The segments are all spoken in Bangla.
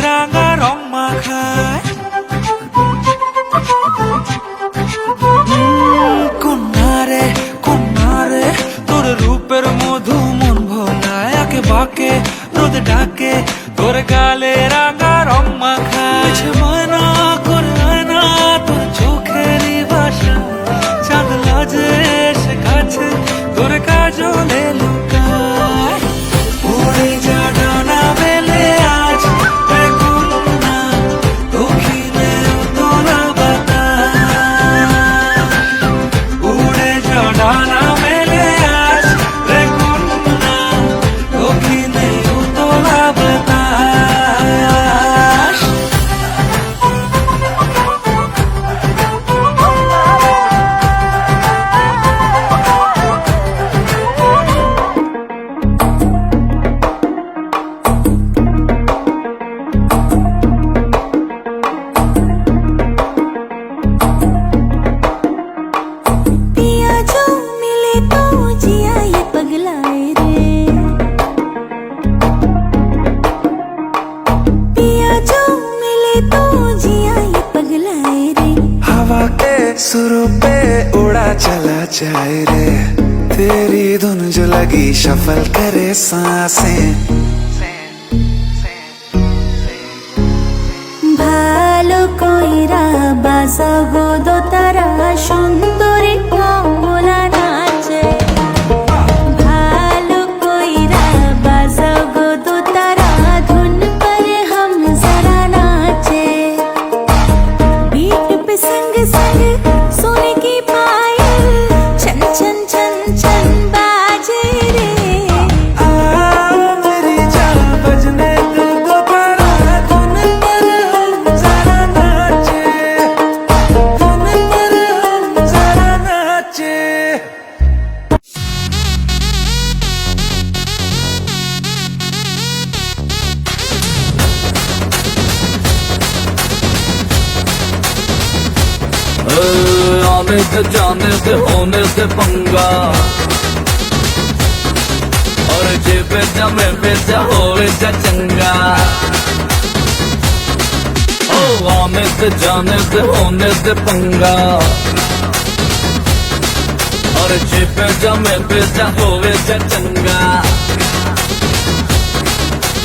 রাঙা রং মাখায়। কন্যারে কন্যারে তোর রূপের মধু মন ভোলায়, আকে বাকে রোদ ডাকে তোর গালে রাঙা রং মাখায়। ময়না করে আয়না তোর চোখেরই ভাষা, চাঁদ লাজে এসে কাছে তোর কাজলে লুকায়। উড়ে যা ডানা মেলে আজ রে কন্যা, দক্ষিণে উত্তরা বাতাস। উড়ে যা ডানা মেলে আজ রে কন্যা, দক্ষিণে উত্তরা বাতাস। पिया जो मिले तो जिया ये पगलाए रे, पिया जो मिले तो जिया ये पगलाए रे। हवा के सुरों पे उड़ा चला जाए रे, तेरी धुन जो लगी शफल करे सांसें। ভালো কইরা বাজাবো দোতারা সুন্দরী কমলা নাচে, ভালো কইরা বাজাবো দোতারা ধুন पर हम जरा नाचे। बीट पे संग संग सोने की पायल छन छन छन छन बाजे रे। मेरी जान बजने दो दोबारा, धुन पर हम जरा नाचे, धुन पर हम जरा नाचे। आने से जाने से होने से पंगा, और जे बेचा में बेचा होवे जा चंगा। ओ आने से जाने से होने से पंगा, और जे बेचा में बेचा होवे जा चंगा।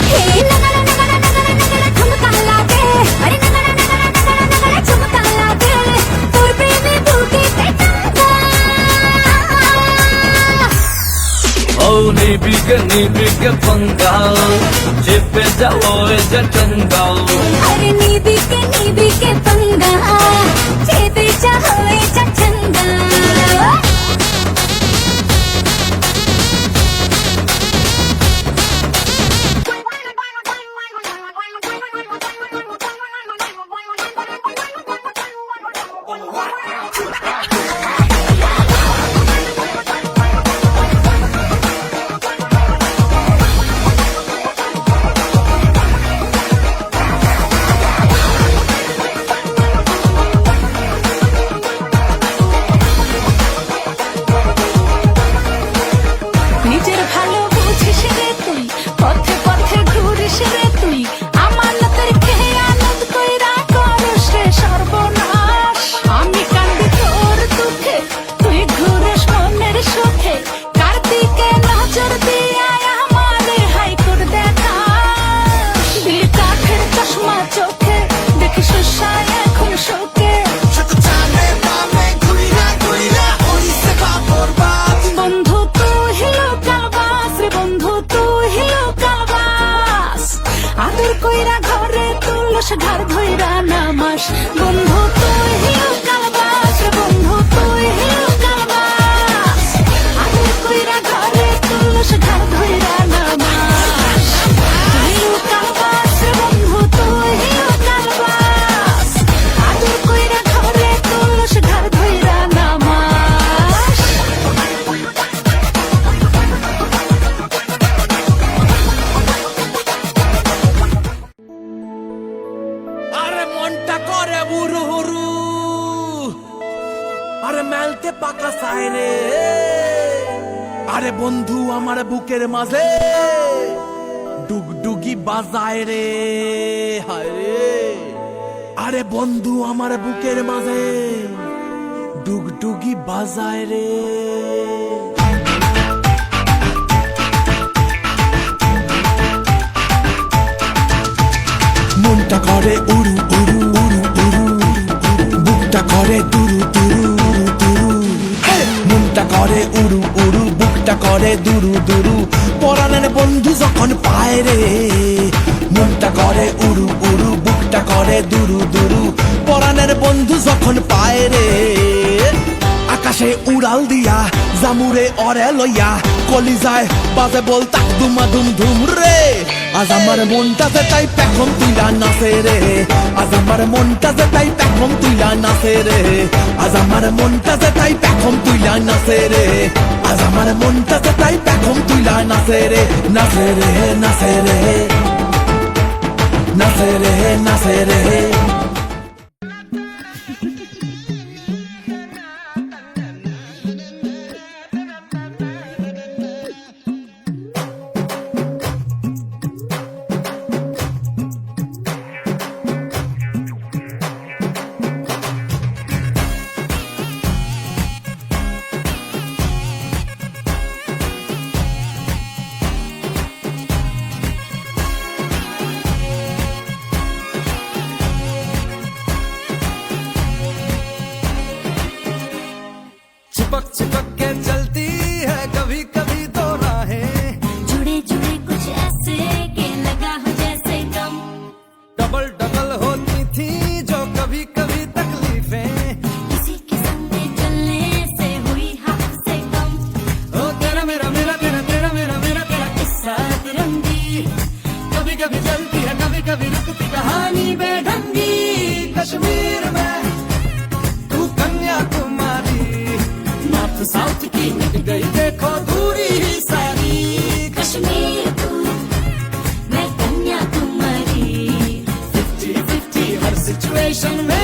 हे नगरा नगरा नगरा नगरा ठुमका लागे, अरे नगरा नगरा नगरा नगरा ठुमका लागे, तोर प्रेमी बूटी पे टंगा। ओ नीबी के पंगा, जे बेचा होवे जा चंगा। अरे नीबी के पंगा, जेबे चाहे चंगा। নিজের ভালো বুঝিস রে তুই, পথে পথে ঘুরিস রে তুই, আমানতের খেয়ানত কইরা করস রে সর্বনাশ। আমি কান্দি তোর দুঃখে, তুই ঘুরিস মনের সুখে, কার্তিকে নজর দিয়া আমারে হাইকোর দেখাস। দিল কাঠের চশমা চোখে, দেখিস সায় এখন শোকে। বন্ধু তুই লোকালবাস রে, বন্ধু তুই লোকালবাস, আদর কইরা ঘরে তুলস ঘর ধইরা নামাস। বন্ধু তুই লোকালবাস রে, বন্ধু তুই লোকালবাস, আদর কইরা ঘরে তুলস ঘর ধইরা নামাস। তুই লোকালবাস রে, বন্ধু তুই লোকালবাস, আদর কইরা ঘরে তুলস ঘর ধইরা নামাস। আরে মনটা করে বুরু হুরু, আরে মেলতে পাকা সায় রে। আরে বন্ধু আমার বুকের মাঝে ডুগডুগি বাজায় রে, হায় রে। আরে বন্ধু আমার বুকের মাঝে ডুগডুগি বাজায় রে। মনটা করে উড়ু উড়ু উড়ু উড়ু, বুকটা করে দুরু দুরু উড়ু দুরু। মনটা করে উড়ু উড়ু, বুকটা করে দুরু দুরু, পরাণের বন্ধু যখন পায় রে। মনটা করে উড়ু উড়ু, বুকটা করে দুরু দুরু, পরাণের বন্ধু যখন পায় রে। আকাশে উড়াল দিয়া জামুরে অরে লইয়া, কলিজায় বাজে বল তাক দুমা দুম ধুম রে। আজ আমার মনটাতে তাই পেখম তুইলা নাচে রে, আজ আমার মনটাতে তাই পেখম তুইলা নাচে রে, আজ আমার মনটাতে তাই পেখম তুইলা নাচে রে, আজ আমার মনটাতে তাই পেখম তুইলা নাচে রে। নাচে রে নাচে রে নাচে রে নাচে রে। चिपक चिपक के चलती है कभी कभी दो राहें, जुड़े जुड़े कुछ ऐसे के लगा हो जैसे गम। डबल डबल होती थी जो कभी कभी तकलीफें, किसी के संग में चलने से हुई हद से कम। ओ तेरा मेरा मेरा तेरा तेरा मेरा मेरा तेरा किस्सा तिरंगी, कभी कभी चलती है कभी कभी रुकती कहानी बेढंगी। कश्मीर में तू कन्याकुमारी, नॉर्थ साउथ की मिट गई देखो दूरी ही सारी। कश्मीर तू मैं कन्याकुमारी, 50-50 हर सिचुएशन में